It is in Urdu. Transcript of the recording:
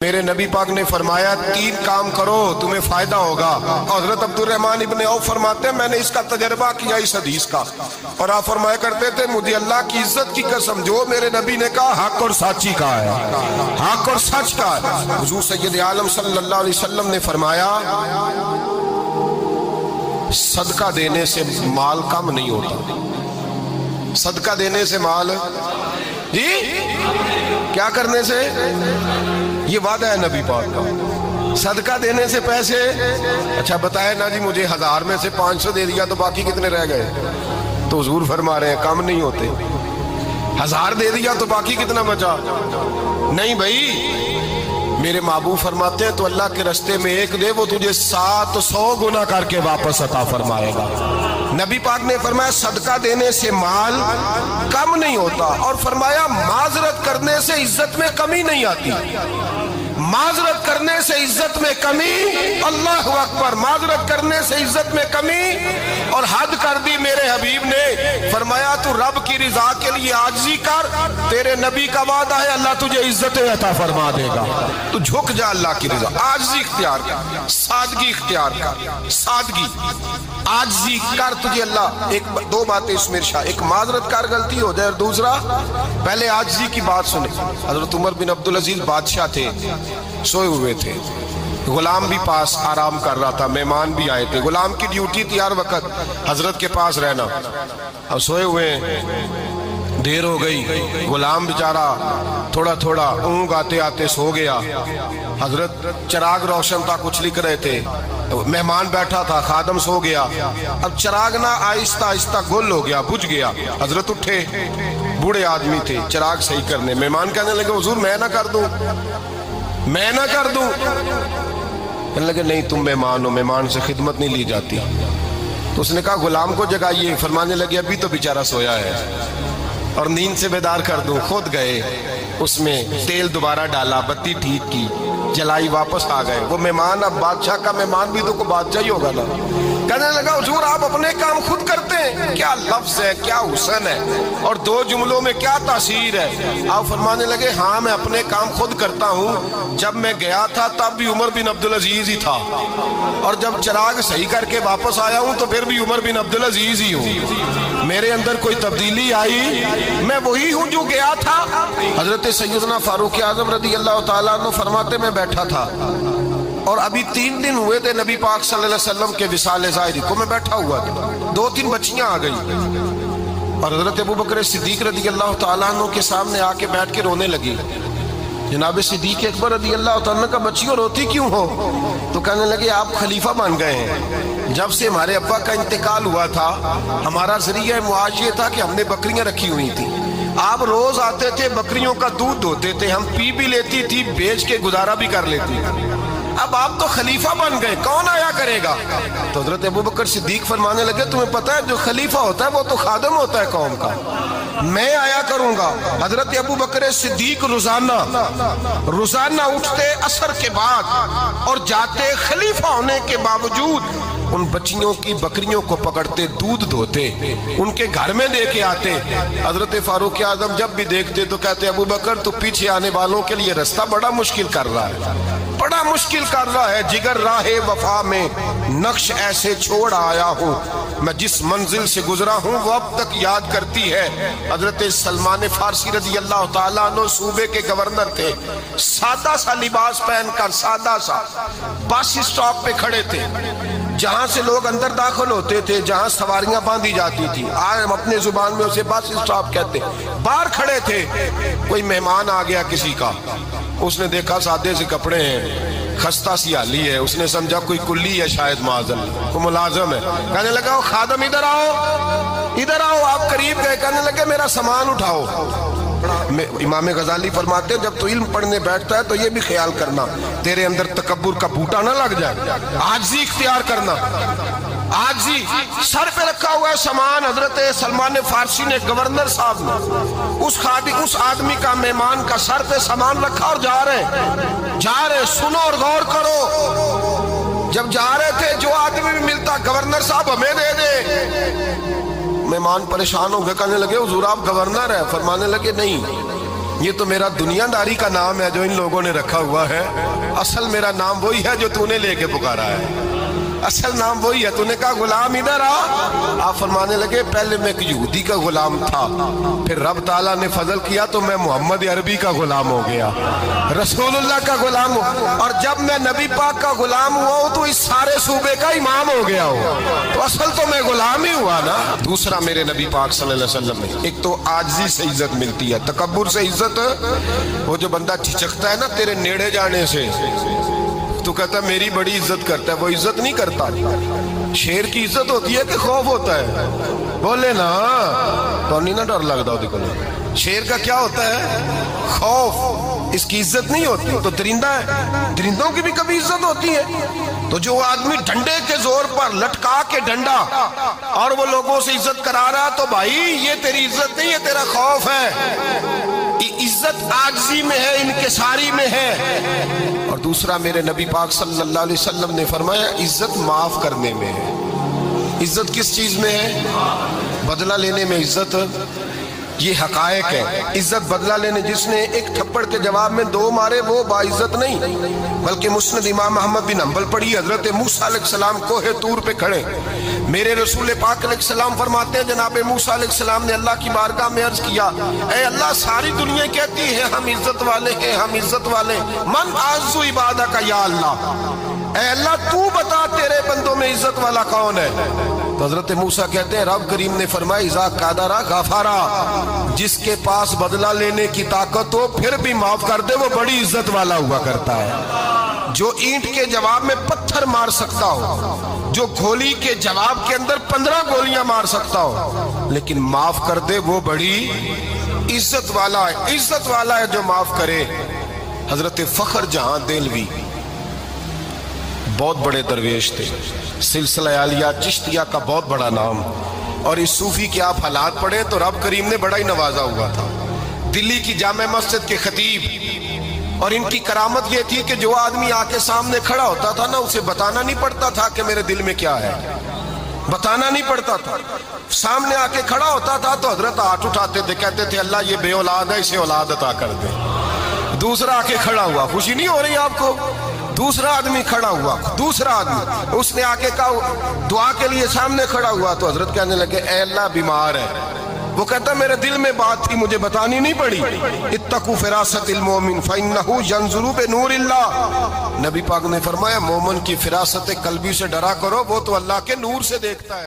میرے نبی پاک نے فرمایا تین کام کرو تمہیں فائدہ ہوگا۔ حضرت عبدالرحمن ابن عوف فرماتے ہیں میں نے اس کا تجربہ کیا اس حدیث کا، اور آپ فرمایا کرتے تھے مجھے اللہ کی عزت کی قسم جو میرے نبی نے کہا حق اور سچی کا ہے، حق اور سچ کا ہے۔ حضور سید عالم صلی اللہ علیہ وسلم نے فرمایا صدقہ دینے سے مال کم نہیں ہوتا، صدقہ دینے سے مال جی کیا کرنے سے، یہ وعدہ ہے نبی پاک کا، صدقہ دینے سے پیسے۔ اچھا بتائے نا جی مجھے 1000 میں سے 500 دے دیا تو باقی کتنے رہ گئے؟ تو حضور فرما رہے ہیں کم نہیں ہوتے۔ 1000 دے دیا تو باقی کتنا بچا؟ نہیں بھائی، میرے محبوب فرماتے ہیں تو اللہ کے رستے میں ایک دے وہ تجھے 700 گنا کر کے واپس عطا فرمائے گا۔ نبی پاک نے فرمایا صدقہ دینے سے مال کم نہیں ہوتا، اور فرمایا معذرت کرنے سے عزت میں کمی نہیں آتی، معذرت کرنے سے عزت میں کمی، اللہ اکبر، معذرت کرنے سے عزت میں کمی، اور حد کر دی میرے حبیب نے فرمایا تو رب کی رضا کے لیے عاجزی کر، تیرے نبی کا وعدہ ہے اللہ تجھے عزت عطا فرما دے گا۔ تو جھک جا اللہ کی رضا، عاجزی اختیار کر، سادگی اختیار کر، سادگی عاجزی کر، تجھے اللہ دو باتیں اس میں ارشاد، ایک معذرت کر غلطی ہو جائے، اور دوسرا پہلے عاجزی کی بات سنے۔ حضرت عمر بن عبدالعزیز بادشاہ تھے، سوئے ہوئے تھے، غلام بھی پاس آرام کر رہا تھا، مہمان بھی آئے تھے، غلام کی ڈیوٹی تھی ہر وقت حضرت کے پاس رہنا، اب سوئے ہوئے دیر ہو گئی، غلام بیچارہ تھوڑا تھوڑا اونگ آتے آتے سو گیا، حضرت چراغ روشن تھا کچھ لکھ رہے تھے، مہمان بیٹھا تھا، خادم سو گیا، اب چراغ نہ آہستہ آہستہ گل ہو گیا، بجھ گیا، حضرت اٹھے، بوڑھے آدمی تھے، چراغ صحیح کرنے، مہمان کہنے لگے حضور میں نہ کر دوں، میں نہ کر دوں، کہنے لگے نہیں تم مہمان ہو، مہمان سے خدمت نہیں لی جاتی۔ تو اس نے کہا غلام کو جگائیے، فرمانے لگے ابھی تو بیچارہ سویا ہے اور نیند سے بیدار کر دوں، خود گئے، اس میں تیل دوبارہ ڈالا، بتی ٹھیک کی، جلائی، واپس آ گئے، وہ مہمان اب بادشاہ کا مہمان بھی تو کوئی بادشاہ ہی ہوگا نا، کہنے لگا حضور آپ اپنے کام خود کرتے ہیں، کیا لفظ ہے، کیا حسن ہے، اور دو جملوں میں کیا تاثیر ہے۔ آپ فرمانے لگے ہاں میں اپنے کام خود کرتا ہوں، جب میں گیا تھا تب بھی عمر بن عبدالعزیز ہی تھا، اور جب چراغ صحیح کر کے واپس آیا ہوں تو پھر بھی عمر بن عبدالعزیز ہی ہوں، میرے اندر کوئی تبدیلی آئی، میں وہی ہوں جو گیا تھا۔ حضرت سیدنا فاروق اعظم رضی اللہ تعالیٰ عنہ فرماتے میں بیٹھا تھا، اور ابھی 3 دن ہوئے تھے نبی پاک صلی اللہ علیہ وسلم کے وصال ظاہری کو، میں بیٹھا ہوا تھا، 2-3 بچیاں آ گئی، اور حضرت ابوبکر صدیق رضی اللہ تعالیٰ عنہ کے سامنے آ کے بیٹھ کے رونے لگی۔ جناب صدیق اکبر رضی اللہ تعالیٰ عنہ کا بچیوں روتی کیوں ہو؟ تو کہنے لگے آپ خلیفہ بن گئے ہیں، جب سے ہمارے ابا کا انتقال ہوا تھا ہمارا ذریعہ معاش یہ تھا کہ ہم نے بکریاں رکھی ہوئی تھی، آپ روز آتے تھے بکریوں کا دودھ دھوتے تھے، ہم پی بھی لیتی تھی، بیچ کے گزارا بھی کر لیتی، اب آپ تو خلیفہ بن گئے، کون آیا کرے گا؟ تو حضرت ابوبکر صدیق فرمانے لگے تمہیں پتہ ہے جو خلیفہ ہوتا ہے وہ تو خادم ہوتا ہے قوم کا، میں آیا کروں گا۔ حضرت ابوبکر صدیق روزانہ اٹھتے عصر کے بعد اور جاتے، خلیفہ ہونے کے باوجود ان بچیوں کی بکریوں کو پکڑتے، دودھ دھوتے، ان کے گھر میں دے کے آتے۔ حضرت فاروق اعظم جب بھی دیکھتے تو کہتے ابوبکر تو پیچھے آنے والوں کے لیے رستہ بڑا مشکل کر رہا ہے، بڑا مشکل کر رہا ہے، جگر راہ وفا میں نقش ایسے چھوڑ آیا ہوں، میں جس منزل سے گزرا ہوں وہ اب تک یاد کرتی ہے۔ حضرت سلمان فارسی رضی اللہ تعالیٰ عنہ صوبے کے گورنر تھے، سادہ سا لباس پہن کر، سادہ سا، بس اسٹاپ پہ کھڑے تھے، جہاں سے لوگ اندر داخل ہوتے تھے، جہاں سواریاں باندھی جاتی تھی، آج ہم اپنے زبان میں اسے بس اسٹاپ کہتے، باہر کھڑے تھے، کوئی مہمان آ گیا کسی کا، اس نے دیکھا سادے سے کپڑے ہیں، خستہ سی حالی ہے، اس نے سمجھا کوئی کلی ہے شاید، معاذ اللہ کوئی ملازم ہے، کہنے لگا وہ خادم ادھر آؤ، ادھر آؤ، آپ قریب گئے، کہنے لگے میرا سامان اٹھاؤ۔ امام غزالی فرماتے ہیں جب تو علم پڑھنے بیٹھتا ہے تو یہ بھی خیال کرنا تیرے اندر تکبر کا بوٹا نہ لگ جائے، عاجزی اختیار کرنا، عاجزی، سر پہ رکھا ہوا ہے سامان، حضرت سلمان فارسی نے گورنر صاحب نے اس آدمی کا، مہمان کا سر پہ سامان رکھا اور جا رہے، سنو اور غور کرو، جب جا رہے تھے جو آدمی بھی ملتا گورنر صاحب ہمیں دے دے، مہمان پریشان ہو گئے، کہنے لگے حضور آپ گورنر ہیں؟ فرمانے لگے نہیں، یہ تو میرا دنیا داری کا نام ہے جو ان لوگوں نے رکھا ہوا ہے، اصل میرا نام وہی ہے جو تو نے لے کے پکارا ہے، اصل نام وہی ہے۔ تو نے کہا غلام ادھر آ، آپ فرمانے لگے پہلے میں ایک یہودی کا غلام تھا، پھر رب تعالیٰ نے فضل کیا تو میں محمد عربی کا غلام ہو گیا، رسول اللہ کا غلام ہوں، اور جب میں نبی پاک کا غلام ہوا ہوں تو اس سارے صوبے کا امام ہو گیا ہوں، تو اصل تو میں غلام ہی ہوا نا۔ دوسرا میرے نبی پاک صلی اللہ علیہ وسلم نے ایک تو عاجزی سے عزت ملتی ہے، تکبر سے عزت، وہ جو بندہ جھجکتا ہے نا تیرے نیڑے جانے سے، تو کہتا ہے میری بڑی عزت کرتا ہے، وہ عزت نہیں کرتا۔ شیر کی عزت ہوتی ہے کہ خوف ہوتا ہے؟ بولے نا تو نہیں نا ڈر لگتا ہوتی کو، شیر کا کیا ہوتا ہے؟ خوف، اس کی عزت نہیں ہوتی۔ تو درندہ ہے، درندوں کی بھی کبھی عزت ہوتی ہے؟ تو جو آدمی ڈنڈے کے زور پر لٹکا کے ڈنڈا اور وہ لوگوں سے عزت کرا رہا، تو بھائی یہ تیری عزت نہیں ہے، تیرا خوف ہے۔ عزت عاجزی میں ہے، انکساری میں ہے۔ اور دوسرا میرے نبی پاک صلی اللہ علیہ وسلم نے فرمایا عزت معاف کرنے میں ہے۔ عزت کس چیز میں ہے؟ بدلہ لینے میں عزت، یہ حقائق ہے۔ عزت بدلہ لینے، جس نے ایک تھپڑ کے جواب میں دو مارے وہ باعزت نہیں، بلکہ مسند امام احمد بن حنبل پڑھی، حضرت موسیٰ علیہ السلام کوہ طور پہ کھڑے، میرے رسول پاک علیہ السلام فرماتے ہیں جناب موسیٰ علیہ السلام نے اللہ کی بارگاہ میں عرض کیا، اے اللہ ساری دنیا کہتی ہے ہم عزت والے ہیں، ہم عزت والے، من اعز عبادک یا اللہ، اے اللہ تو بتا تیرے بندوں میں عزت والا کون ہے؟ تو حضرت موسیٰ کہتے ہیں رب کریم نے فرمایا اذا قادر غفارا، جس کے پاس بدلہ لینے کی طاقت ہو پھر بھی معاف کر دے وہ بڑی عزت والا ہوا کرتا ہے۔ جو اینٹ کے جواب میں پتھر مار سکتا ہو، جو گولی کے جواب کے اندر 15 گولیاں مار سکتا ہو، لیکن معاف کر دے وہ بڑی عزت والا ہے۔ عزت والا ہے جو معاف کرے۔ حضرت فخر جہاں دہلوی بہت بڑے درویش تھے، سلسلہ عالیہ چشتیہ کا بہت بڑا نام، اور اس صوفی کے آپ حالات پڑھیں تو رب کریم نے بڑا ہی نوازا ہوا تھا۔ دلی کی جامع مسجد کے خطیب، اور ان کی کرامت یہ تھی کہ جو آدمی آ کے سامنے کھڑا ہوتا تھا نا اسے بتانا نہیں پڑتا تھا کہ میرے دل میں کیا ہے، بتانا نہیں پڑتا تھا، سامنے آ کے کھڑا ہوتا تھا تو حضرت ہاتھ اٹھاتے تھے، کہتے تھے اللہ یہ بے اولاد ہے اسے اولاد عطا کر دے۔ دوسرا آ کے کھڑا ہوا، خوشی نہیں ہو رہی آپ کو؟ دوسرا آدمی کھڑا ہوا، دوسرا آدمی اس نے آ کے کہا دعا کے لیے سامنے کھڑا ہوا، تو حضرت کہنے لگے اے اللہ بیمار ہے، وہ کہتا میرے دل میں بات تھی مجھے بتانی نہیں پڑی، اتقوا فراست المومن فإنہ ینظر بنور اللہ، نبی پاک نے فرمایا مومن کی فراست قلبی سے ڈرا کرو، وہ تو اللہ کے نور سے دیکھتا ہے۔